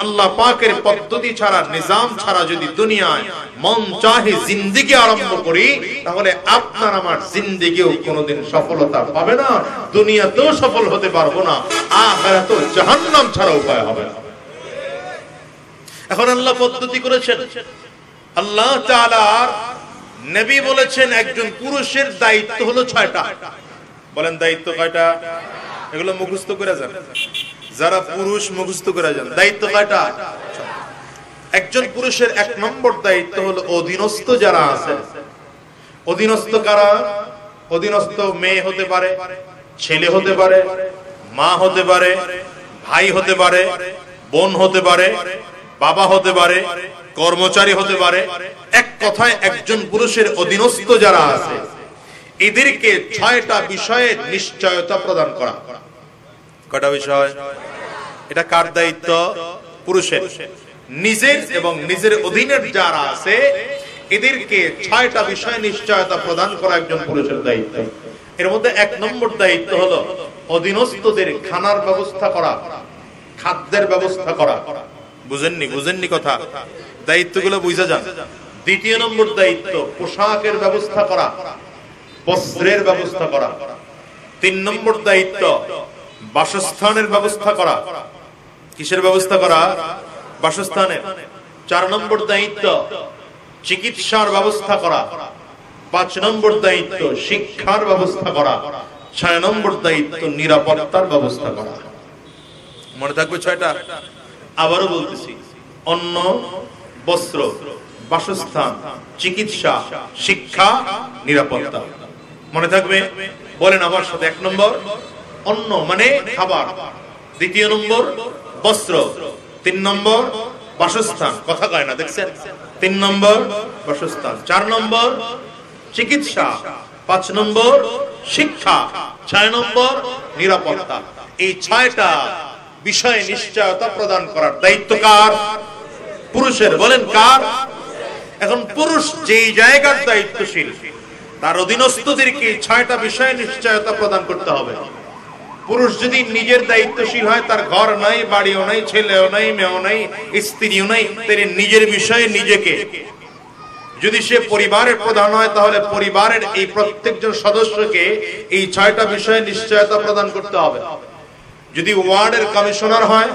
আল্লাহ পাকের পদ্ধতি ছাড়া, নিজাম ছাড়া যদি দুনিয়ায় মন চাহে জিন্দেগি আরম্ভ করি, তাহলে আপনার আমার জিন্দেগিও কোনোদিন সফলতা পাবে না, দুনিয়াতেও সফল হতে পারবো না, আখিরাতেও জাহান্নাম ছাড়া উপায় হবে না। এখন আল্লাহ পদ্ধতি করেছেন, আল্লাহ তাআলা নবী বলেছেন একজন পুরুষের দায়িত্ব হলো 6টা। বলেন দায়িত্ব কয়টা? এগুলো মুখস্থ করে যান, যারা পুরুষ মুখস্থ করে যান। দায়িত্ব কয়টা? একজন পুরুষের 1 নম্বর দায়িত্ব হলো অধীনস্থ যারা আছে। অধীনস্থ কারা? অধীনস্থ মেয়ে হতে পারে, ছেলে হতে পারে, মা হতে পারে, ভাই হতে পারে, বোন হতে পারে, বাবা হতে পারে, কর্মচারী হতে পারে। এক কথায় একজন পুরুষের অধীনস্থ যারা আছে এদেরকে 6টা বিষয়ে নিশ্চয়তা প্রদান করা। কয়টা বিষয়? এটা কার দায়িত্ব? পুরুষের। নিজের এবং নিজের অধীনের যারা আছে এদেরকে 6টা বিষয়ে নিশ্চয়তা প্রদান করা একজন পুরুষের দায়িত্ব। এর মধ্যে 1 নম্বর দায়িত্ব হলো অধীনস্থদের খানার ব্যবস্থা করা, খাদ্যের ব্যবস্থা করা। বুঝেননি কথা? দায়িত্বগুলো বুঝা যান। 2 নম্বর দায়িত্ব পোশাকের ব্যবস্থা করা, বস্ত্রের ব্যবস্থা করা। 3 নম্বর দায়িত্ব বাসস্থানের ব্যবস্থা করা। কিসের ব্যবস্থা করা? বাসস্থানের। 4 নম্বর দায়িত্ব চিকিৎসার ব্যবস্থা করা। 5 নম্বর দায়িত্ব শিক্ষার ব্যবস্থা করা। 6 নম্বর দায়িত্ব নিরাপত্তার ব্যবস্থা করা। মনে থাকবে 6টা? আবারও বলতেছি, অন্ন, বস্ত্র, বাসস্থান, চিকিৎসা, শিক্ষা, নিরাপত্তা। মনে থাকবে? বলেন আমার সাথে। 1 নম্বর অন্ন মানে খাবার, 2 নম্বর বস্ত্র, 3 নম্বর বাসস্থান। কথা কয় না, দেখছেন? 3 নম্বর বাসস্থান, 4 নম্বর চিকিৎসা, 5 নম্বর শিক্ষা, 6 নম্বর নিরাপত্তা। এই 6টা বিষয়ে নিশ্চয়তা প্রদান করার দায়িত্ব কার? পুরুষের। বলেন কার? এখন পুরুষ যেই জায়গার দায়িত্বশীল তার অধীনস্থদেরকে 6টা বিষয়ে নিশ্চয়তা প্রদান করতে হবে। পুরুষ যদি নিজের দায়িত্বশীল হয়, তার ঘর নাই, বাড়িও নাই, ছেলেও নাই, মেয়েও নাই, স্ত্রীও নাই, তার নিজের বিষয়ে নিজেকে, যদি সে পরিবারের প্রধান হয় তাহলে পরিবারের এই প্রত্যেকজন সদস্যকে এই 6টা বিষয়ে নিশ্চয়তা প্রদান করতে হবে। যদি ওয়ার্ডের কমিশনার হয়,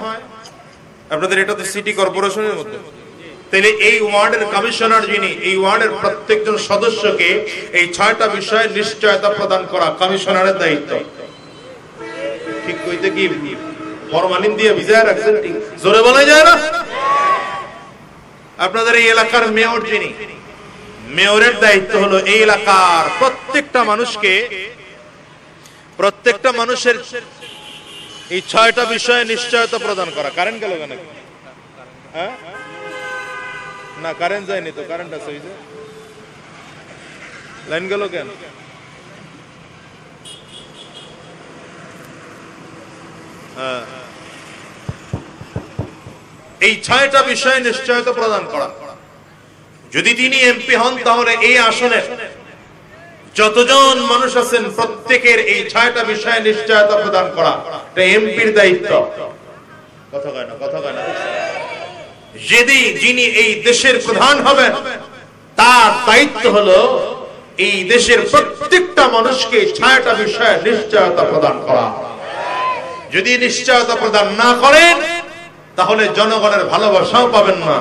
আপনাদের এটা তো সিটি কর্পোরেশনের মধ্যে, তাহলে এই ওয়ার্ডের কমিশনার যিনি, এই ওয়ার্ডের প্রত্যেকজন সদস্যকে এই 6টা বিষয়ে নিশ্চয়তা প্রদান করা কমিশনারের দায়িত্ব। ঠিক কইতে কি ফরমালিন দিয়ে ভিজায় রাখছেন? ঠিক জোরে বলা যায় না? আপনাদের এই এলাকার মেয়র যিনি, মেয়রের দায়িত্ব হলো এই এলাকার প্রত্যেকটা মানুষকে, প্রত্যেকটা মানুষের এই 6টা বিষয়ে নিশ্চয়তা প্রদান করা। কারেন্ট গেল কেন? হ্যাঁ না, কারেন্ট যায়নি তো, কারেন্ট আছে। লাইন গেল কেন? এই 6টা বিষয়ে নিশ্চয়তা প্রদান করা। যদি তিনি এমপি হন তাহলে এই আসনের যতজন মানুষ আছেন প্রত্যেকের এই 6টা বিষয়ে নিশ্চয়তা প্রদান করা এটা এমপির দায়িত্ব। কথা কয় না, কথা কয় না। যিনি এই দেশের প্রধান হবেন তার দায়িত্ব হলো এই দেশের প্রত্যেকটা মানুষকে 6টা বিষয়ে নিশ্চয়তা প্রদান করা। যদি নিশ্চয়তা প্রদান না করেন তাহলে জনগণের ভালোবাসাও পাবেন না,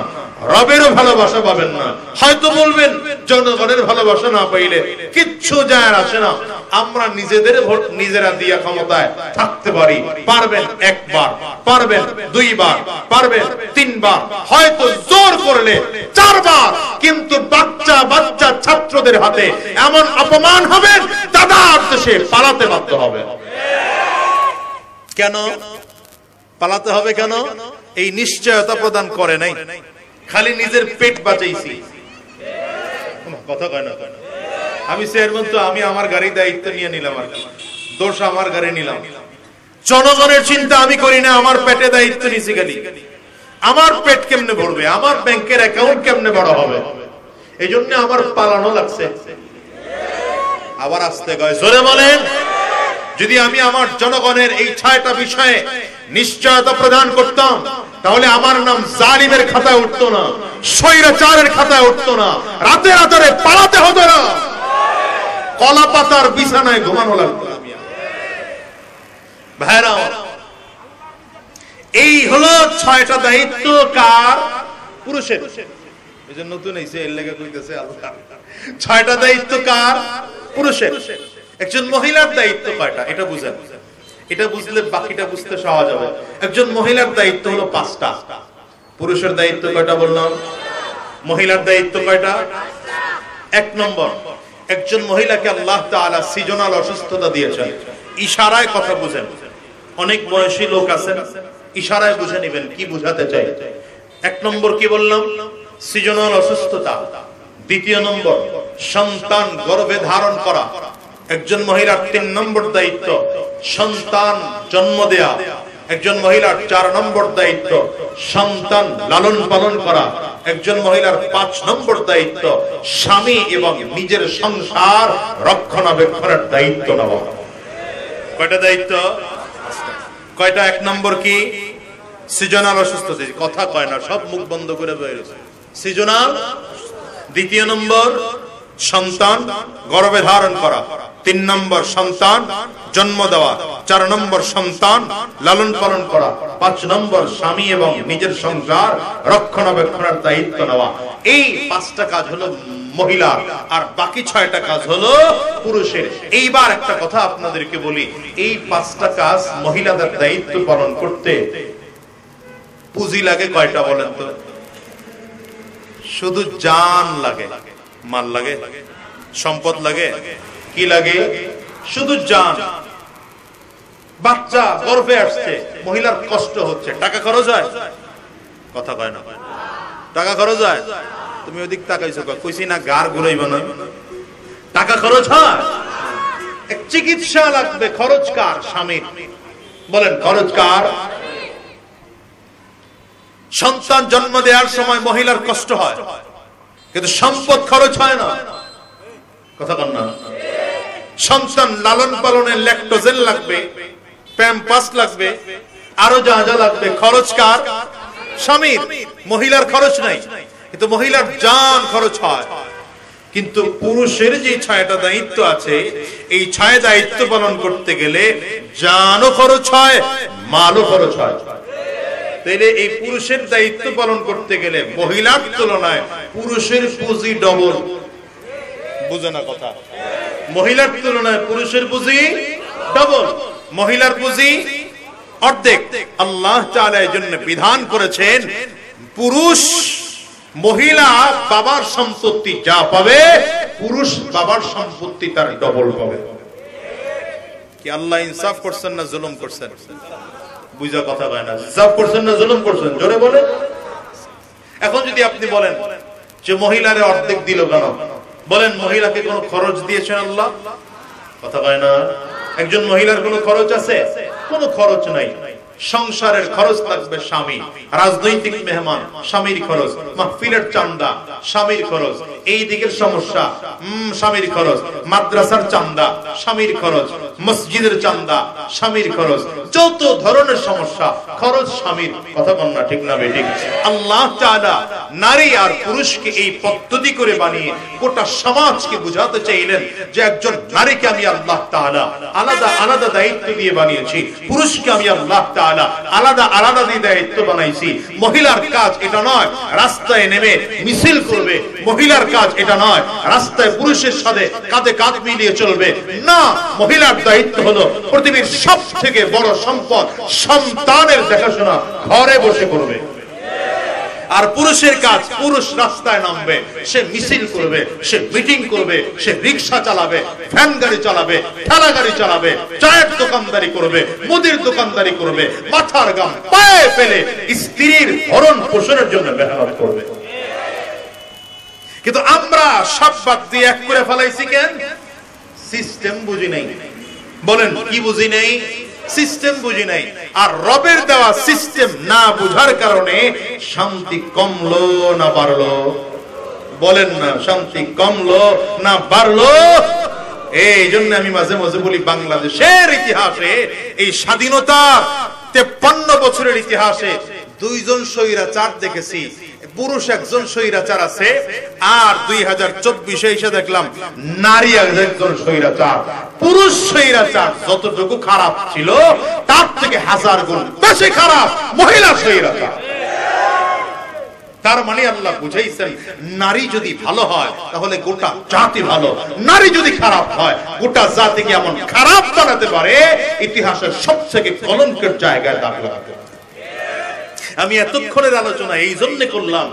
রবেরও ভালোবাসা পাবেন না। হয়তো বলবেন জনগণের ভালোবাসা না পাইলে কিচ্ছু যায় আসে না, আমরা নিজেদের ভোট নিজেরা দিয়া ক্ষমতায় থাকতে পারি। পারবেন 1 বার, পারবেন 2 বার, পারবেন 3 বার, হয়তো জোর করলে 4 বার, কিন্তু বাচ্চা বাচ্চা ছাত্রদের হাতে এমন অপমান হবে দাদার দেশে পালাতে বাধ্য হবে। কেন পালাতে হবে? কেন? এই নিশ্চয়তা প্রদান করে নাই, খালি নিজের পেট বাঁচাইছি। কথা কয় না। আমি চেয়ারম্যান তো আমি আমার গাড়ির দায়িত্ব নিয়ে নিলাম, আর দোষ আমার গাড়ি নিলাম। জনগণের চিন্তা আমি করি না, আমার পেটে দায়িত্ব নিছি। খালি আমার পেট কেমনে ভরবে, আমার ব্যাংকের অ্যাকাউন্ট কেমনে বড় হবে, এই জন্য আমার পালানো লাগছে। আবার আসতে গয় জোরে বলেন। যদি আমি আমার জনগণের এই 6টা বিষয়ে নিশ্চয়তা প্রদান করতাম তাহলে আমার নাম জালিমের খাতায় উঠতো না, স্বৈরাচারের খাতায় উঠতো না, রাতে রাতে পালাতে হতো না, কলা পাতার বিছানায় ঘুমানো লাগতো। ভাইরা, এই হলো 6টা দায়িত্ব কার? পুরুষের। এই যে নতুন এসে এর লেগে কইতেছে আল্লাহ, 6টা দায়িত্ব কার? পুরুষের। একজন মহিলার দায়িত্ব কয়টা এটা বুঝেন, এটা বুঝলে বাকিটা বুঝতে সহজ হবে। একজন মহিলার দায়িত্ব হলো 5টা। পুরুষের দায়িত্ব কয়টা বললাম? মহিলার দায়িত্ব কয়টা? 1 নম্বর, একজন মহিলাকে আল্লাহ তাআলা সিজনাল অসুস্থতা দিয়েছেন। ইশারায় কথা বুঝেন। অনেক বয়সী লোক আছেন, ইশারায় বুঝে নেবেন কি বুঝাতে চাই। 1 নম্বর কি বললাম? সিজনাল অসুস্থতা। 2 নম্বর, সন্তান গর্ভে ধারণ করা। একজন মহিলার 3 নম্বর দায়িত্ব সন্তান জন্ম দেয়া। একজন মহিলার 4 নম্বর দায়িত্ব সন্তান লালন পালন করা। একজন মহিলার 5 নম্বর দায়িত্ব স্বামী এবং নিজের সংসার রক্ষণাবেক্ষণের দায়িত্ব নেওয়া। কয়টা দায়িত্ব? কয়টা? 1 নম্বর কি? সিজনাল অসুস্থতা। কথা কয় না, সব মুখ বন্ধ করে বেরিয়েছে। সিজনাল। 2 নম্বর, সন্তান গর্ভে ধারণ করা। 3 নম্বর, সন্তান জন্ম দেওয়া। 4 নম্বর, সন্তান লালন পালন করা। 5 নম্বর, স্বামী এবং নিজের সংসার রক্ষণাবেক্ষণের দায়িত্ব নেওয়া। এই 5টা কাজ হলো মহিলার, আর বাকি 6টা কাজ হলো পুরুষের। এইবার একটা কথা আপনাদেরকে বলি, এই 5টা কাজ মহিলাদের দায়িত্ব পালন করতে পুঁজি লাগে কয়টা বলেন তো? শুধু জান লাগে, মাল লাগে, সম্পদ লাগে, কি লাগে? শুধু জান। বাচ্চা গর্ভে আসছে, মহিলার কষ্ট হচ্ছে, টাকা খরচ হয়? কথা কয় না, টাকা খরচ হয়? তুমি ওদিক তাকাইছো, কইছি না গার ঘুরাইব না? টাকা খরচ হয়। এক চিকিৎসা লাগবে, খরচ কার? স্বামী। বলেন খরচ কার? সন্তান জন্ম দেওয়ার সময় মহিলার কষ্ট হয়, কিন্তু সম্পদ খরচ হয় না। কথা বল না। সন্তান লালন পালনে ল্যাকটোজেন লাগবে, প্যাম্পাস লাগবে, আরো যা যা লাগবে, খরচ কার? স্বামীর। মহিলার খরচ নাই, কিন্তু মহিলার জান খরচ হয়। কিন্তু পুরুষের যে 6টা দায়িত্ব আছে, এই 6 দায়িত্ব পালন করতে গেলে জানও খরচ হয়, মালও খরচ হয়। তাইলে এই পুরুষের দায়িত্ব পালন করতে গেলে মহিলার তুলনায় পুরুষের পুঁজি ডবল। বুঝে না কথা? মহিলার তুলনায় পুরুষের পুঁজি ডবল, মহিলার পুঁজি অর্ধেক। আল্লাহ তাআলা এর জন্য বিধান করেছেন, পুরুষ মহিলা বাবার সম্পত্তি যা পাবে, পুরুষ বাবার সম্পত্তি তার ডবল পাবে। কি আল্লাহ ইনসাফ করছেন না জুলুম করছেন? বুঝা কথা হয় না। ইনসাফ করছেন না জুলুম করছেন? জোরে বলেন। এখন যদি আপনি বলেন যে মহিলারে অর্ধেক দিল কেন, বলেন মহিলাকে কোনো খরচ দিয়েছেন আল্লাহ? কথা হয় না। একজন মহিলার কোনো খরচ আছে? কোনো খরচ নাই। সংসারের খরচ লাগবে স্বামী, রাজনৈতিক মেহমান স্বামীর খরচ, মাহফিলের চান্দা স্বামীর খরচ, এই দিকের সমস্যা স্বামীর খরচ, মাদ্রাসার চান্দা স্বামীর খরচ, মসজিদের চান্দা স্বামীর খরচ, যত ধরনের সমস্যা খরচ স্বামীর। কথা বল না, ঠিক না বেঠিক? আল্লাহ তাআলা নারী আর পুরুষকে এই পদ্ধতি করে বানিয়ে গোটা সমাজকে বুঝাতে চাইলেন যে একজন নারীকে আমি আল্লাহ তাআলা আলাদা আলাদা দায়িত্ব দিয়ে বানিয়েছি, পুরুষকে আমি আল্লাহ তাআলা আলাদা আলাদা দিয়ে দায়িত্ব বানাইছি। মহিলার কাজ এটা নয় রাস্তায় নেমে মিছিল করবে, মহিলার কাজ এটা নয় রাস্তায় পুরুষের সাথে কাঁধে কাঁধ মিলিয়ে চলবে না। মহিলার দায়িত্ব হলো পৃথিবীর সবথেকে বড় সম্পদ সন্তানের দেখাশোনা ঘরে বসে করবে। আর পুরুষের কাজ, পুরুষ রাস্তায় নামবে, সে মিছিল করবে, সে মিটিং করবে, সে রিকশা চালাবে, ভ্যান গাড়ি চালাবে, ঠেলা গাড়ি চালাবে, চায়ের দোকানদারি করবে, মুদির দোকানদারি করবে, মাথার গাম পায়ে ফেলে স্ত্রীর ভরণ পোষণের জন্য মেহনত করবে। কিন্তু আমরা সব বাদ দিয়ে এক করে ফেলাইছি কেন? সিস্টেম বুঝি নাই। বলেন কি বুঝি নাই? সিস্টেম বুঝি নাই। আর রবের দেওয়া সিস্টেম না বুঝার কারণে শান্তি কমলো না বাড়লো? বলেন না, শান্তি কমলো না বাড়লো? এই জন্য আমি মাঝে মাঝে বলি, বাংলাদেশের ইতিহাসে এই স্বাধীনতার 53 বছরের ইতিহাসে দুইজন স্বৈরাচার দেখেছি, পুরুষ একজন স্বৈরাচার আছে, আর 2024 এসে দেখলাম নারী একজন স্বৈরাচার। পুরুষ স্বৈরাচার যতটুকু খারাপ ছিল তার থেকে 1000 গুণ বেশি খারাপ মহিলা স্বৈরাচার। তার মানে আল্লাহ বুঝাইছেন নারী যদি ভালো হয় তাহলে গোটা জাতি ভালো, নারী যদি খারাপ হয় গোটা জাতিকে এমন খারাপ বানাতে পারে ইতিহাসের সবথেকে কলঙ্কের জায়গায় দাগ লাগাতে। আমি এতক্ষণের আলোচনা এই জন্য করলাম,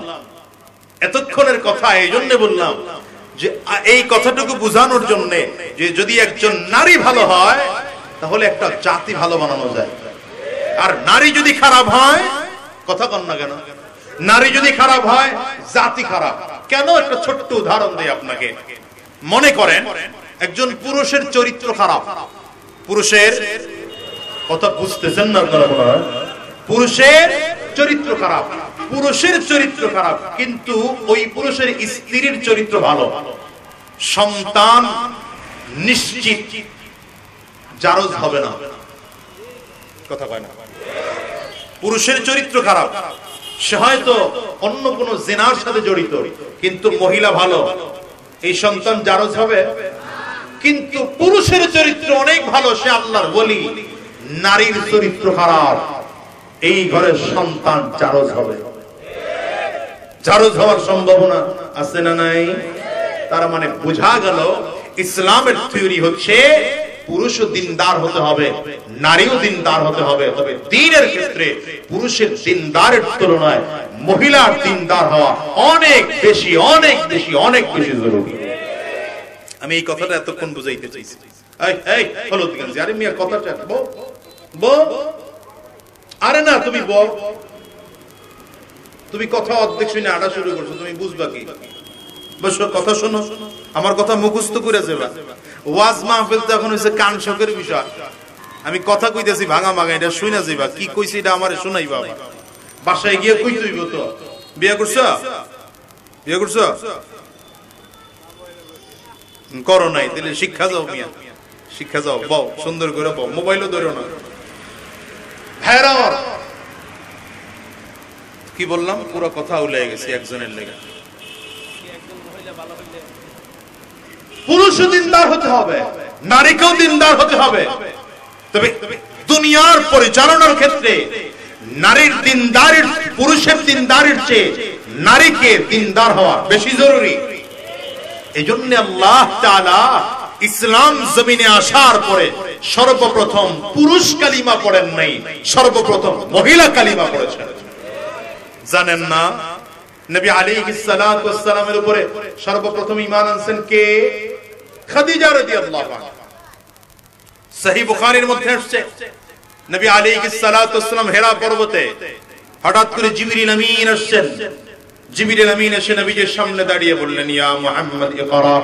এতক্ষণের কথা এই জন্য বললাম যে এই কথাটুকু বোঝানোর জন্য যে যদি একজন নারী ভালো হয় তাহলে একটা জাতি ভালো বানানো যায়। আর নারী যদি খারাপ হয়, কথা কন না কেন, নারী যদি খারাপ হয় জাতি খারাপ কেন? একটা ছোট্ট উদাহরণ দেই আপনাকে। মনে করেন একজন পুরুষের চরিত্র খারাপ, পুরুষের কথা বুঝতেছেন না আপনারা? পুরুষের চরিত্র খারাপ, পুরুষের চরিত্র খারাপ, কিন্তু ওই পুরুষের স্ত্রীর চরিত্র ভালো, সন্তান নিশ্চিত, জারজ হবে না। কথা কয় না? পুরুষের চরিত্র খারাপ, সে হয়তো অন্য কোন জিনার সাথে জড়িত, কিন্তু মহিলা ভালো, এই সন্তান জারজ হবে। কিন্তু পুরুষের চরিত্র অনেক ভালো, সে আল্লাহর ওলি, নারীর চরিত্র খারাপ, এই ঘরের সন্তান জারজ হবে। জারজ হওয়ার সম্ভাবনা আছে না নাই? তার মানে বোঝা গেল ইসলামের থিওরি হচ্ছে পুরুষও দিনদার হতে হবে, নারীও দিনদার হতে হবে। তবে দ্বীনের ক্ষেত্রে পুরুষের দিনদারের তুলনায় মহিলার দিনদার হওয়া অনেক বেশি, অনেক বেশি, অনেক বেশি জরুরি। আমি এই কথাটা এতক্ষণ বুঝাইতে চাইছি। আরে মিয়া কথাটা আরে না, তুমি বল, তুমি কথা অর্ধেক শুনে আড়া শুরু করছো, তুমি বুঝবা কি? বসো, কথা শোনো, আমার কথা মুখস্থ করে যাবা। ওয়াজ মাহফিল তো এখন হইছে কান শোকের বিষয়। আমি কথা কইতেছি ভাঙা ভাঙা, এটা শুনে যাইবা, কি কইছি এটা আমারে শুনাইবা। বাসায় গিয়ে কই তুইব তো বিয়ে করছো, বিয়ে করছো, করো নাই, তাহলে শিক্ষা যাও মিয়া, শিক্ষা যাও, বউ সুন্দর করে বউ, মোবাইলও ধরো না। কি বললাম? পুরো কথা উলে গেছে একজনের লেগে। পুরুষও দিনদার হতে হবে, নারীকেও দিনদার হতে হবে। তবে দুনিয়ার পরিচালনার ক্ষেত্রে নারীর দিনদারের, পুরুষের দিনদারের চেয়ে নারীকে দিনদার হওয়া বেশি জরুরি। এজন্য আল্লাহ তাআলা ইসলাম জমিনে আসার পরে সর্বপ্রথম পুরুষ কালিমা পড়েন নাই, সর্বপ্রথম মহিলা কালিমা পড়েছেন। জানেন না নবী আলাইহিস সালাতু ওয়াস সালামের উপরে সর্বপ্রথম ঈমান আনছেন কে? খাদিজা রাদিয়াল্লাহু আনহা। সহিহ বুখারীর মধ্যে আসছে নবী আলাইহিস সালাতু ওয়াস সালাম হেরা পর্বতে হঠাৎ করে জিবরিল আমিন আসছেন। জিবরিল আমিন এসে নবীজির সামনে দাঁড়িয়ে বললেন, ইয়া মুহাম্মদ ইকরা,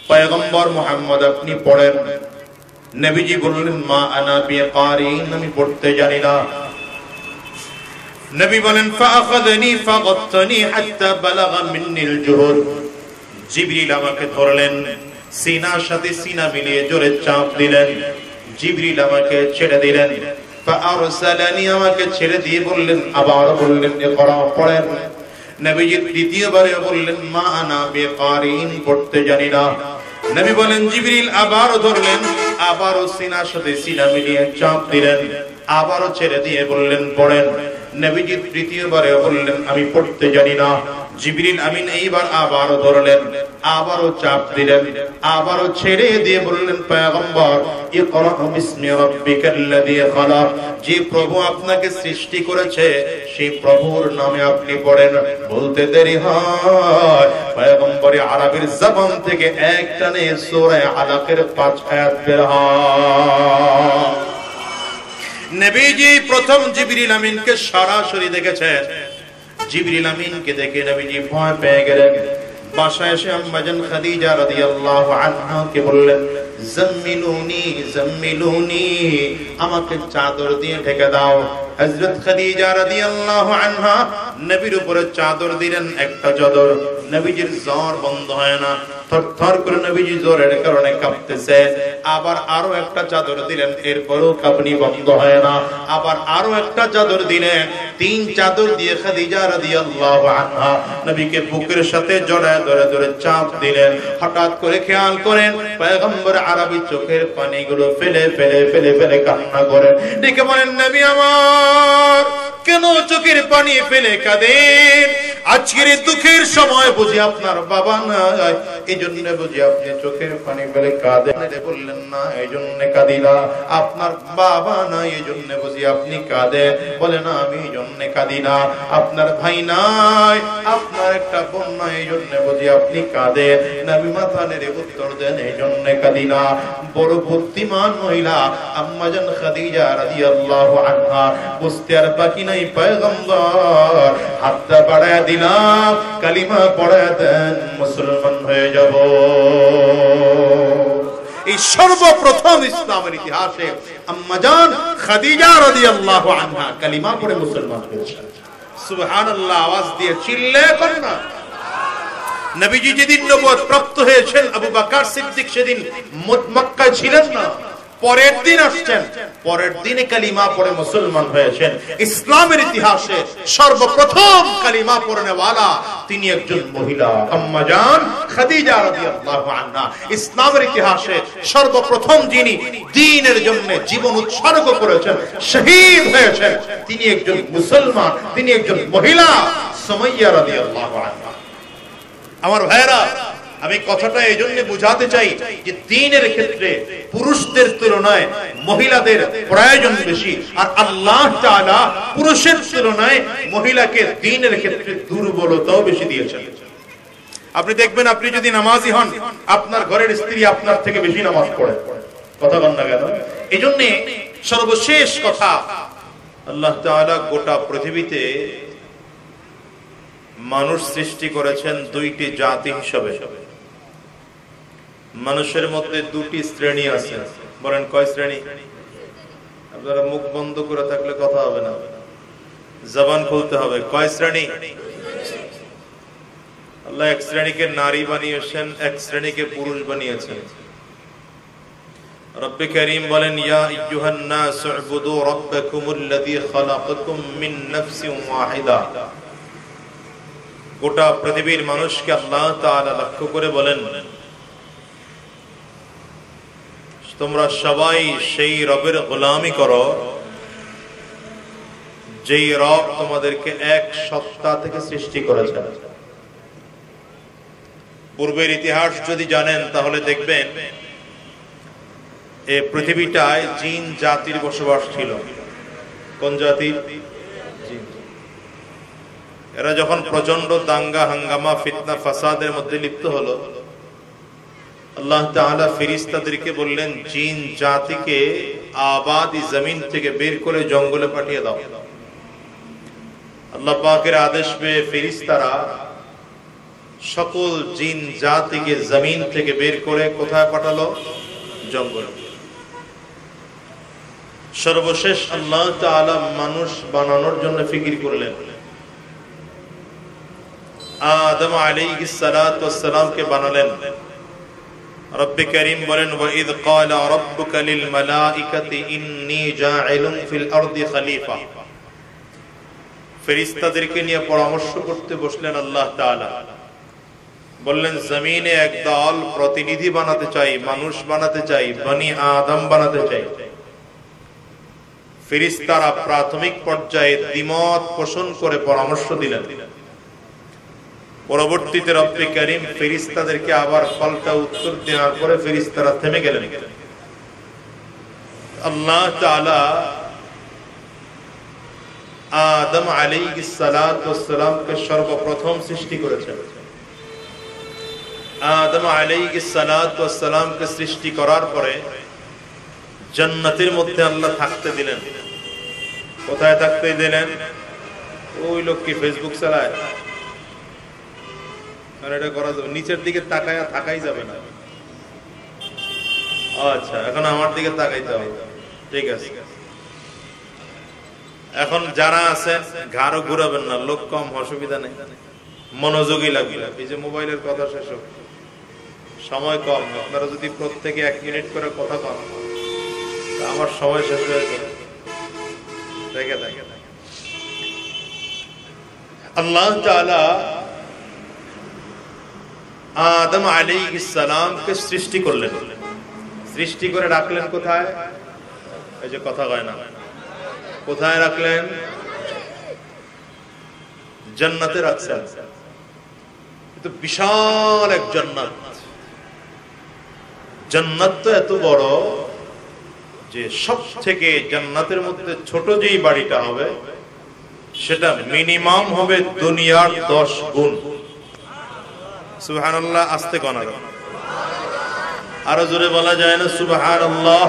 পয়গম্বর মুহাম্মদ আপনি পড়েন। নবীজি বললেন, মা আনা বিকারিন, আমি পড়তে জানি না। নবী বলেন, ফাআখাযানি ফাগাত্তানি হাত্তা বালাগা মিন্নিল জুহুদ। জিবরিল আমাকে ধরলেন, সিনার সাথে সিনা মিলিয়ে জোরে চাপ দিলেন। জিবরিল আমাকে ছেড়ে দিলেন। ফাআরসালানি, আমাকে ছেড়ে দিয়ে বললেন, আবার বললেন ইকরা, পড়েন। নবীজি দ্বিতীয়বারে বললেন, মা আনা বিকারিন, পড়তে জানি না। নবী বলেন, জিবরিল আবারও ধরলেন, আবারও সিনার সাথে সিনা মিলিয়ে চাপ দিলেন, আবারও ছেড়ে দিয়ে বললেন, পড়েন। নবীজি তৃতীয়বারে বললেন, আমি পড়তে জানি না। জিবরিল আমিন এইবার আবারও ধরলেন, আবারও চাপ দিলেন, আবারও ছেড়ে দিয়ে বললেন, পয়গম্বর ইকরা বিসমি রাব্বিকাল্লাযী খালাক, যে প্রভু আপনাকে সৃষ্টি করেছে সেই প্রভুর নামে আপনি পড়েন। বলতে দেরি হয়, পয়গম্বরে আরবির জবান থেকে একটানে সূরা আলাকের 5 আয়াত বের হয়। নবীজি প্রথম জিবরিল আমিনকে সরাসরি দেখেছেন। জিবরিল আমিনকে দেখে নবীজি ভয় পেয়ে গেলেন। বাসায় এসে আম্মাজান খাদিজা রাদিয়াল্লাহু আনহাকে বললেন, জাম্মিলুনি জাম্মিলুনি, আমাকে চাদর দিয়ে ঢেকে দাও। হযরত খাদিজা রাদিয়াল্লাহু আনহা নবীর উপরে চাদর দিলেন, একটা চাদর। নবীজির জ্বর বন্ধ হয় না, থরথর করে নবীজি জ্বরের কারণে কাঁপতেছে। আবার আরো একটা চাদর দিলেন, এরপরও কাঁপুনি বন্ধ হয় না। আবার আরো একটা চাদর দিলেন। 3 চাদর দিয়ে খাদিজা রাদিয়াল্লাহু আনহা নবীকে বুকের সাথে জড়ায় ধরে ধরে চাপ দিলেন। হঠাৎ করে খেয়াল করেন পয়গম্বর আরবি চোখের পানিগুলো ফেলে ফেলে ফেলে ফেলে কান্না করেন। ডেকে বলেন, নবী আমার কেন চোখের পানি ফেলে কাঁদেন? আজকের দুঃখের সময় বুঝি আপনার বাবা নাই, এই জন্য বুঝি আপনি চোখের পানি ফেলে কাঁদেন? বললেন, না, এই জন্য কাঁদি না। আপনার বাবা নাই, এই জন্য বুঝি আপনি কাঁদেন? বলে, না, আমি এই জন্য কাঁদি না। আপনার ভাই নাই, আপনার একটা বোন নাই, এই জন্য বুঝি আপনি কাঁদেন? নবী মাথা নেড়ে উত্তর দেন, এই জন্য কাঁদি না। বড় বুদ্ধিমান মহিলা আম্মা জান খাদিজা রাদিয়াল্লাহু আনহা বুঝতে আর বাকি নাই, পয়গম্বর হাতটা বাড়ায় দিলাম, কালিমা পড়ায় দেন, মুসলমান হয়ে যাব। এই সর্বপ্রথম ইসলামের ইতিহাসে আম্মা জান খাদিজা রাদিয়াল্লাহু আনহা কালিমা পড়ে মুসলমান হয়েছেন। সুবহানাল্লাহ, আওয়াজ দিয়ে চিল্লে করেন না। নবীজি যেদিন নবুয়ত প্রাপ্ত হয়েছেন, আবু বকর সিদ্দিক সেদিন মক্কায় ছিলেন না, পরের দিন আসছেন, পরের দিনে কালিমা পড়ে মুসলমান হয়েছেন। ইসলামের ইতিহাসে সর্বপ্রথম কালিমা পড়নেওয়ালা তিনি একজন মহিলা, আম্মা জান খাদিজা রাদিয়াল্লাহু আনহা। ইসলামের ইতিহাসে সর্বপ্রথম যিনি দ্বীনের জন্য জীবন উৎসর্গ করেছেন, শহীদ হয়েছেন, তিনি একজন মুসলমান, তিনি একজন মহিলা, সুমাইয়া রাদিয়াল্লাহু আনহা। আমার ভাইরা, আমি কথাটা এই জন্য বুঝাতে চাই যে দ্বীনের ক্ষেত্রে পুরুষদের তুলনায় মহিলাদের প্রয়োজন বেশি, আর আল্লাহ তাআলা পুরুষের তুলনায় মহিলাকে দ্বীনের ক্ষেত্রে দুর্বলতাও বেশি দিয়েছেন। আপনি দেখবেন, আপনি যদি নামাজি হন, আপনার ঘরের স্ত্রী আপনার থেকে বেশি নামাজ পড়ে। কথা বল না কেন? এই জন্য সর্বশেষ কথা, আল্লাহ তাআলা গোটা পৃথিবীতে মানুষ সৃষ্টি করেছেন 2টি জাতি হিসেবে। মানুষের মধ্যে 2টি শ্রেণী আছে। বলেন, কয় শ্রেণী? আপনারা মুখ বন্ধ করে থাকলে কথা হবে না, জবান খুলতে হবে। কয় শ্রেণী? আল্লাহ এক শ্রেণীকে নারী বানিয়েছেন, এক শ্রেণীকে পুরুষ বানিয়েছেন। রব্বে কারীম বলেন, ইয়া আইয়ুহান নাস উবুদু রাব্বাকুমুল্লাযী খালাকাকুম মিন নাফসিন ওয়াহিদা। গোটা পৃথিবীর মানুষকে আল্লাহ তাআলা লক্ষ্য করে বলেন, তোমরা সবাই সেই রবের গোলামি করো যেই রব তোমাদেরকে এক সত্তা থেকে সৃষ্টি করেছেন। পূর্বের ইতিহাস যদি জানেন তাহলে দেখবেন এই পৃথিবীটায় জিন জাতির বসবাস ছিল। কোন জাতি? এরা যখন প্রচন্ড দাঙ্গা হাঙ্গামা ফিতনা ফাসাদের মধ্যে লিপ্ত হলো, আল্লাহ তাআলা ফেরেশতাদেরকে বললেন, জিন জাতিকে আবাদি জমিন থেকে বের করে জঙ্গলে পাঠিয়ে দাও। আল্লাহ পাকের আদেশ পেয়ে ফেরেশতারা সকল জিন জাতিকে জমিন থেকে বের করে কোথায় পাঠালো? জঙ্গলে। সর্বশেষ আল্লাহ তাআলা মানুষ বানানোর জন্য ফিকির করলেন। আদম আলাইহিস সালাতু ওয়াস সালামকে বানালেন। রব্বে কারীম বলেন, ওয়াইদ ক্বালা রাব্বুকা লিল মালাইকাতি ইন্নী জাইলুন ফিল আরদি খলিফা। ফেরেশতাদেরকে নিয়ে পরামর্শ করতে বসলেন আল্লাহ তাআলা। বললেন, জমিনে একদল প্রতিনিধি বানাতে চাই, মানুষ বানাতে চাই, বনি আদম বানাতে চাই। ফেরেশতারা প্রাথমিক পর্যায়ে দ্বিমত পোষণ করে পরামর্শ দিলেন। পরবর্তীতে রব্বে কারীম ফেরেশতাদেরকে আবার পাল্টা উত্তর দেওয়ার পরে ফেরেশতারা থেমে গেলেন। আল্লাহ তাআলা আদম আলাইহিস সালাতু ওয়াস সালামকে সর্বপ্রথম সৃষ্টি করেছেন। আদম আলাইহিস সালাতু ওয়াস সালামকে সৃষ্টি করার পরে জান্নাতের মধ্যে আল্লাহ থাকতে দিলেন। কোথায় থাকতে দিলেন? ওই লোক কি ফেসবুক চালায়? আর এটা করা যাবে? নিচের দিকে তাকায়া থাকাই যাবে না। আচ্ছা, এখন আমার দিকে তাকাইতে হবে। ঠিক আছে। এখন যারা আছেন ঘাড়ও ঘুরাবেন না, লোক কম, অসুবিধা নেই, মনোযোগী লাগবে। এই যে মোবাইলের কথা শেষ হোক, সময় কম, আপনারা যদি প্রত্যেকে 1 মিনিট করে কথা কন, আমার সময় শেষ হয়ে যাবে। দেখে দেখে আল্লাহ তাআলা আদম আলাইহিস সালামকে সৃষ্টি করলেন, সৃষ্টি করে রাখলেন কোথায়? এই যে কথা কয় না, কোথায় রাখলেন? জান্নাতে রাখছেন। কিন্তু বিশাল এক জান্নাত। জান্নাত তো এত বড় যে সব থেকে জান্নাতের মধ্যে ছোট যেই বাড়িটা হবে সেটা মিনিমাম হবে দুনিয়ার 10 গুণ। সুবহানাল্লাহ, আস্তে কোন আরো জোরে বলা যায় না সুবহানাল্লাহ?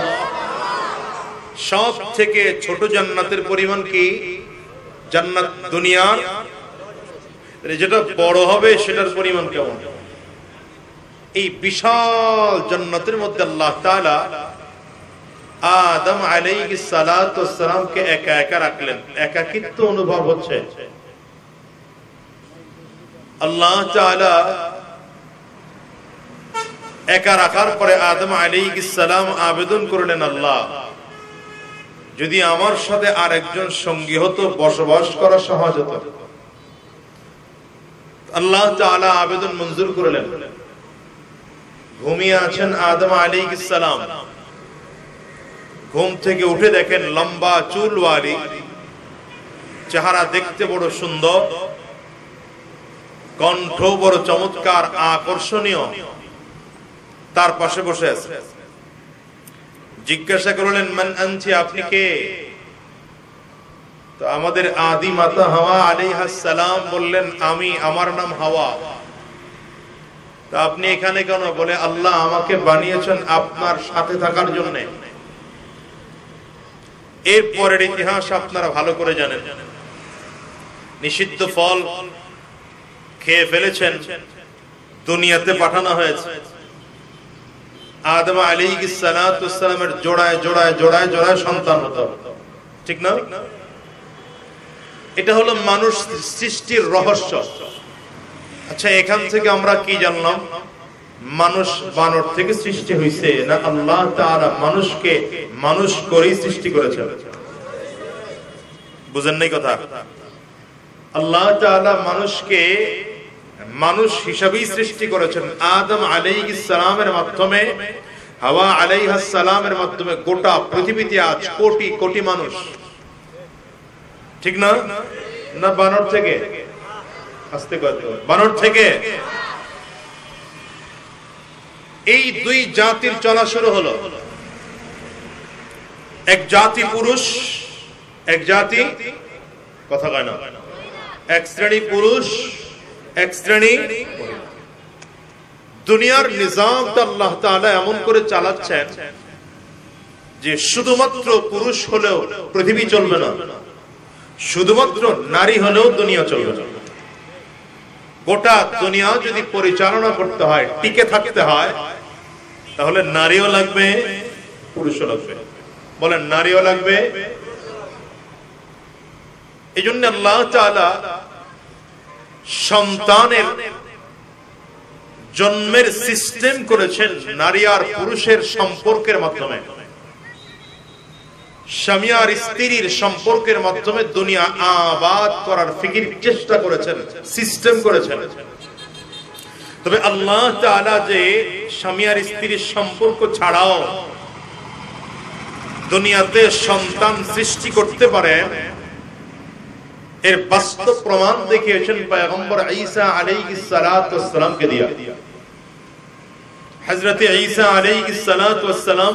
সব থেকে ছোট জান্নাতের পরিমাণ কি? জান্নাত দুনিয়ার যেটা বড় হবে সেটার পরিমাণ কেমন? এই বিশাল জান্নাতের মধ্যে আল্লাহ তাআলা আদম আলাইহিস সালাতু ওয়াস সালামকে একা একা রাখলেন। একাকিত্ব অনুভব হচ্ছে। আল্লাহ তাআলা একা রাখার পরে আদম আলাইহিস সালাম আবেদন করলেন, আল্লাহ যদি আমার সাথে আরেকজন সঙ্গী হতো বসবাস করা সহজ হতো। আল্লাহ তাআলা আবেদন মঞ্জুর করলেন। ঘুমিয়ে আছেন আদম আলাইহিস সালাম, ঘুম থেকে উঠে দেখেন লম্বা চুলওয়ালি, চেহারা দেখতে বড় সুন্দর, কণ্ঠ বড় চমৎকার আকর্ষণীয়, তার পাশে বসে আছে। জিজ্ঞাসা করলেন, মান আনতি, আপনি কে? তো আমাদের আদি মাতা হাওয়া আলাইহাস সালাম বললেন, আমি, আমার নাম হাওয়া। তা আপনি এখানে কেন? বলে, আল্লাহ আমাকে বানিয়েছেন আপনার সাথে থাকার জন্য। এরপরের ইতিহাস আপনারা ভালো করে জানেন। নিষিদ্ধ ফল খেয়ে ফেলেছেন, দুনিয়াতে পাঠানো হয়েছে। আদম আলাইহিস সালাতু ওয়াস সালামের জোড়ায় জোড়ায় জোড়ায় জোড়ায় সন্তান হতো, ঠিক না? এটা হলো মানুষ সৃষ্টির রহস্য। আচ্ছা, এখান থেকে আমরা কি জানলাম? মানুষ বানর থেকে সৃষ্টি হয়েছে না আল্লাহ তাআলা মানুষকে মানুষ করেই সৃষ্টি করেছেন? বুঝেন নাই কথা? আল্লাহ তাআলা মানুষকে মানুষ হিসাবেই সৃষ্টি করেছেন। আদম আলাইহিস সালামের মাধ্যমে, হাওয়া আলাইহাস সালামের মাধ্যমে গোটা পৃথিবীতে আজ কোটি কোটি মানুষ, ঠিক না? না বানর থেকে? আস্তে কথা, বানর থেকে। এই দুই জাতির চলা শুরু হলো। এক জাতি পুরুষ, এক জাতি, কথা কয় না, এক শ্রেণী পুরুষ, এক শ্রেণী মহিলা। দুনিয়ার নিজামটা আল্লাহ তাআলা এমন করে চালাচ্ছেন যে শুধুমাত্র পুরুষ হলেও পৃথিবী চলবে না, শুধুমাত্র নারী হলেও দুনিয়া চলবে না। গোটা দুনিয়া যদি পরিচালনা করতে হয়, টিকে থাকতে হয়, তাহলে নারীও লাগবে, পুরুষও লাগবে। বলেন, নারীও লাগবে। এই জন্য আল্লাহ তাআলা সন্তানের জন্মের সিস্টেম করেছেন নারী আর পুরুষের সম্পর্কের মাধ্যমে, স্বামী আর স্ত্রীর সম্পর্কের মাধ্যমে দুনিয়া আবাদ করার ফিকির চেষ্টা করেছেন, সিস্টেম করেছেন। তবে আল্লাহ তাআলা যে স্বামী আর স্ত্রীর সম্পর্ক ছাড়াও দুনিয়াতে সন্তান সৃষ্টি করতে পারেন, এর বাস্তব প্রমাণ দেখিয়েছেন পয়গম্বর ঈসা আলাইহিস সালাতু ওয়াস সালামকে দিয়া। হযরত ঈসা আলাইহিস সালাতু ওয়াস সালাম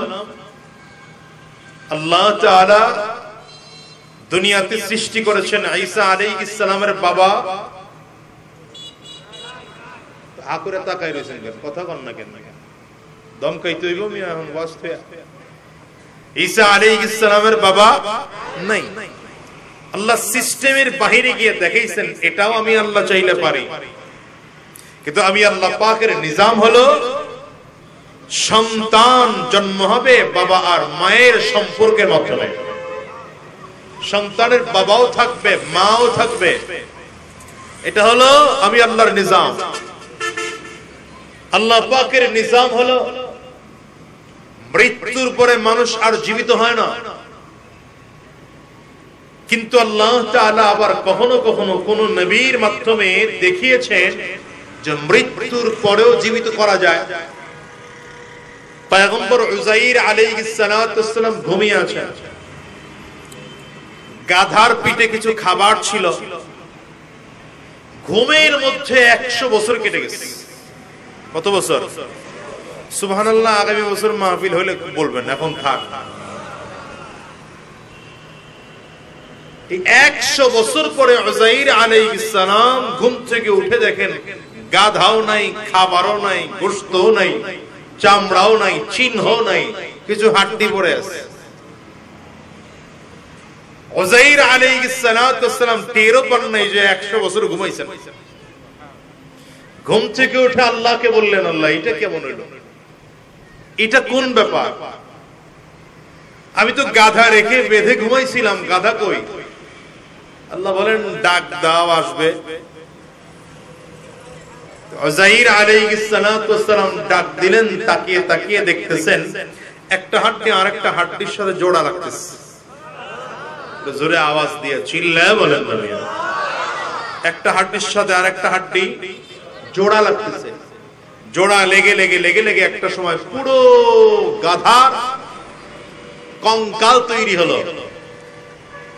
আল্লাহ তাআলা দুনিয়াতে সৃষ্টি করেছেন। ঈসা আলাইহিস সালামের বাবা, আকুরে তাকাই রইছেন, কথা কন না কেন? দম কইতে হইব মিয়া, এখন ওয়াস্তে। ঈসা আলাইহিস সালামের বাবা নাই। আল্লাহ সিস্টেমের বাহিরে গিয়ে দেখাইছেন, এটাও আমি আল্লাহ চাইলে পারি, কিন্তু আমি আল্লাহ পাকের নিজাম হলো সন্তান জন্ম হবে বাবা আর মায়ের সম্পর্কের মাধ্যমে। সন্তানের বাবাও থাকবে, মাও থাকবে। এটা হলো আমি আল্লাহর নিজাম। আল্লাহ পাকের নিজাম হলো মৃত্যুর পরে মানুষ আর জীবিত হয় না, কিন্তু আল্লাহ তাআলা আবার কখনো কখনো কোন নবীর মাধ্যমে দেখিয়েছেন যে মৃত্যুর পরেও জীবিত করা যায়। পয়গম্বর উযাইর আলাইহিস সালাতু ওয়াসসালাম ঘুমিয়ে আছেন, গাধার পিঠে কিছু খাবার ছিল, ঘুমের মধ্যে 100 বছর কেটে গেছে। কত বছর? সুবহানাল্লাহ, আগামী বছর মাহফিল হলে বলবেন, এখন থাক। 100 বছর পরে উযাইর আলাইহিস সালাম ঘুম থেকে উঠে দেখেন গাধাও নাই, খাবারও নাই, গোশতও নাই, চামড়াও নাই, চিহ্নও নাই, কিছু হাড্ডি পড়ে আছে। উযাইর আলাইহিস সালাতু ওয়াসসালাম টেরও পান নাই যে 100 বছর ঘুমাইছেন। ঘুম থেকে উঠে আল্লাহকে বললেন, আল্লাহ এটা কেমন হলো, এটা কোন ব্যাপার? আমি তো গাধা রেখে বেঁধে ঘুমাইছিলাম, গাধা কই? আল্লাহ বলেন ডাক দাও, আসবে। উযাইর আলাইহিস সালাতু ওয়াসসালাম ডাক দিলেন, তাকিয়ে তাকিয়ে দেখতেছেন একটা হাড্ডি আরেকটা হাড্ডির সাথে জোড়া লাগতেছে। জোরে আওয়াজ দিয়ে চিল্লায় বলেন নবী, একটা হাড্ডির সাথে আরেকটা হাড্ডি জোড়া লাগতেছে। জোড়া লেগে লেগে লেগে লেগে একটা সময় পুরো গাধার কঙ্কাল তৈরি হলো।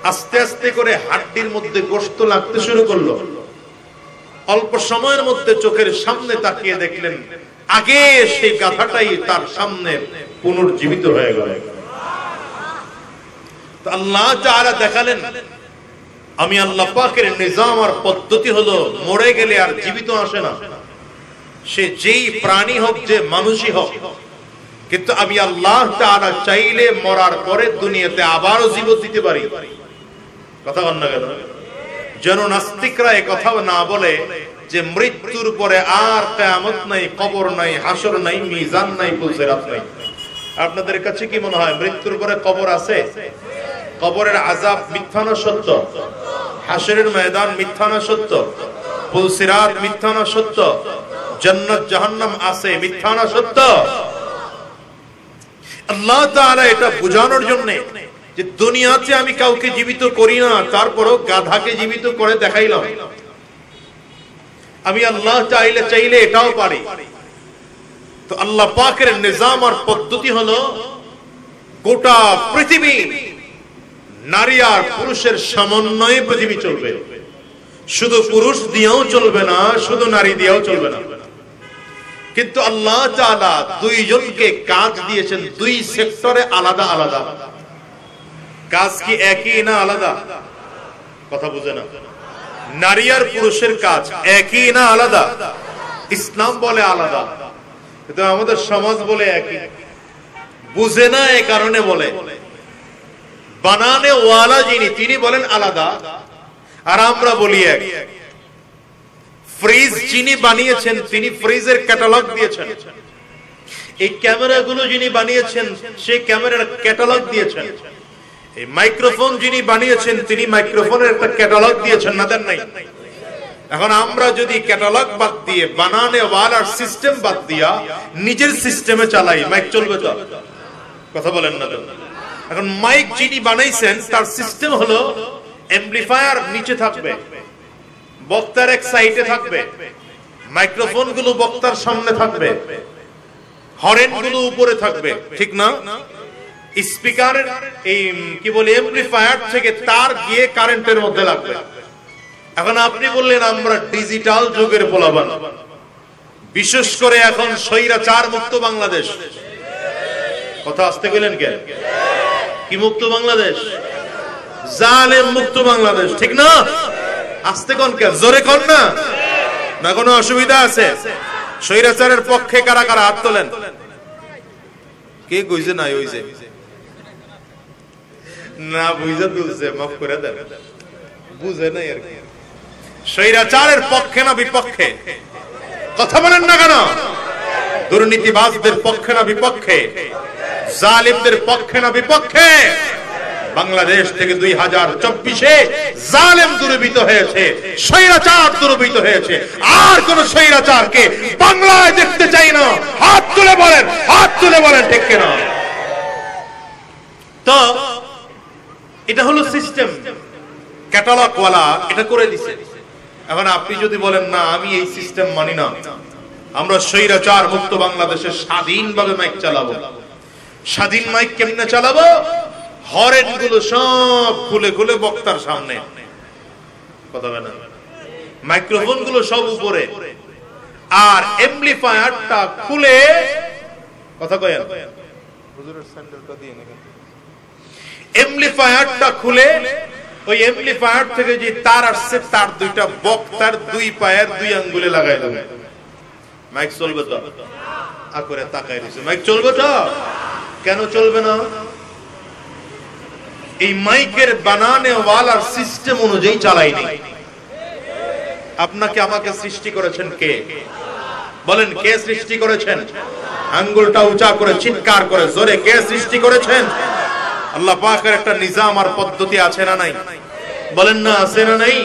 আস্তে আস্তে করে হাড্ডির মধ্যে গোশত লাগতে শুরু করলো। অল্প সময়ের মধ্যে চোখের সামনে তাকিয়ে দেখলেন আগে সেই গাধাটাই তার সামনে পুনর্জীবিত হয়ে গেল। তো আল্লাহ তাআলা দেখালেন আমি আল্লাহ পাকের নিজাম আর পদ্ধতি হলো মরে গেলে আর জীবিত আসে না, সে যেই প্রাণী হোক, যে মানুষই হোক, কিন্তু আমি আল্লাহ তাআলা চাইলে মরার পরে দুনিয়াতে আবারও জীবন দিতে পারি। কথা বল না কেন? যেন নাস্তিকরা এই কথা না বলে যে মৃত্যুর পরে আর কিয়ামত নাই, কবর নাই, হাসর নাই, মিজান নাই, পুলসিরাত নাই। আপনাদের কাছে কি মনে হয় মৃত্যুর পরে কবর আছে? কবরের আযাব মিথ্যা না সত্য? হাসরের ময়দান মিথ্যা না সত্য? পুলসিরাত মিথ্যা না সত্য? জান্নাত জাহান্নাম আছে মিথ্যা না সত্য? আল্লাহ তাআলা এটা বোঝানোর জন্য যে দুনিয়াতে আমি কাউকে জীবিত করি না, তারপরও গাধাকে জীবিত করে দেখাইলাম। আমি আল্লাহ চাইলে এটাও পারি। তো আল্লাহ পাকের নিজাম আর পদ্ধতি হলো গোটা পৃথিবী নারী আর পুরুষের সমন্বয়ে পৃথিবী চলবে। শুধু পুরুষ দিয়েও চলবে না, শুধু নারী দিয়েও চলবে না। কিন্তু আল্লাহ তাআলা দুইজনকে কাজ দিয়েছেন দুই সেক্টরে আলাদা আলাদা। কাজ কি একই না আলাদা? কথা বুঝে না? নারী আর পুরুষের কাজ একই না আলাদা? ইসলাম বলে আলাদা, কিন্তু আমাদের সমাজ বলে একই। বুঝে না এই কারণে বলে। বানানে ওয়ালা যিনি, তিনি বলেন আলাদা, আর আমরা বলি এক। ফ্রিজ যিনি বানিয়েছেন তিনি ফ্রিজের ক্যাটালগ দিয়েছেন। এই ক্যামেরাগুলো যিনি বানিয়েছেন সেই ক্যামেরার ক্যাটালগ দিয়েছেন। এই মাইক্রোফোন যিনি বানিয়েছেন তিনি মাইক্রোফোনের একটা ক্যাটালগ দিয়েছেন, না দেন নাই? এখন আমরা যদি ক্যাটালগ বাদ দিয়ে বানানে ওয়ালার সিস্টেম বাদ দিয়া নিজের সিস্টেমে চালাই, মাইক চলবে তো? কথা বলেন না? এখন মাইক যিনি বানাইছেন তার সিস্টেম হলো অ্যাম্পলিফায়ার নিচে থাকবে, বক্তার এক সাইডে থাকবে, মাইক্রোফোন গুলো বক্তার সামনে থাকবে, হরেন গুলো উপরে থাকবে, ঠিক না? স্পিকারের এই কি বলে অ্যাম্পলিফায়ার থেকে তার গিয়ে কারেন্টের মধ্যে লাগবে। এখন আপনি বললেন আমরা ডিজিটাল যুগের পোলাপান, বিশেষ করে এখন স্বৈরাচার মুক্ত বাংলাদেশ। কথা আসতে গেলেন কেন? কি মুক্ত বাংলাদেশ? জালেম মুক্ত বাংলাদেশ, ঠিক না? আসতে কোন কেন? জোরে কোন না? না কোনো অসুবিধা আছে? স্বৈরাচারের পক্ষে কারা কারা হাত তোলেন? কে কইছে না হইছে? না বুঝা তুলছে, মাফ করে দেন, বুঝে নাই আর কি। স্বৈরাচারের পক্ষে না বিপক্ষে? কথা বলেন না কেন? দুর্নীতিবাজদের পক্ষে না বিপক্ষে? জালিমদের পক্ষে না বিপক্ষে? বাংলাদেশ থেকে 2024-এ জালেম দূরীভূত হয়েছে, স্বৈরাচার দূরীভূত হয়েছে। আর কোন স্বৈরাচারকে বাংলায় দেখতে চাই না। হাত তুলে বলেন, হাত তুলে বলেন ঠিক কিনা? তো এটা হলো সিস্টেম, ক্যাটালগ ওয়ালা এটা করে দিছে। এখন আপনি যদি বলেন না আমি এই সিস্টেম মানি না, আমরা স্বৈরাচার মুক্ত বাংলাদেশে স্বাধীনভাবে মাইক চালাবো। স্বাধীন মাইক কেমনে চালাবো? হরেন গুলো সব খুলে খুলে বক্তার সামনে, কথা বলে না, মাইক্রোফোন গুলো সব উপরে, আর এমপ্লিফায়ারটা খুলে, কথা কয়েন, হুজুরের স্যান্ডেলটা দিয়ে না, এমপ্লিফায়ারটা খুলে ওই এমপ্লিফায়ার থেকে যে তার আসছে তার দুইটা বক্তার দুই পায়ের দুই আঙ্গুলে লাগাই দেবে। মাইক চলবে তো? আকরে তাকাই দিছে, মাইক চলবে তো? কেন চলবে না? এই মাইকের বানানে ওয়ালার সিস্টেম অনুযায়ী চালাইনি। আপনাকে আমাকে সৃষ্টি করেছেন কে? বলেন কে সৃষ্টি করেছেন? আঙ্গুলটা উঁচা করে চিৎকার করে জোরে কে সৃষ্টি করেছেন? আল্লাহ পাকের একটা নিজাম আর পদ্ধতি আছে না নাই? বলেন না আছে না নাই?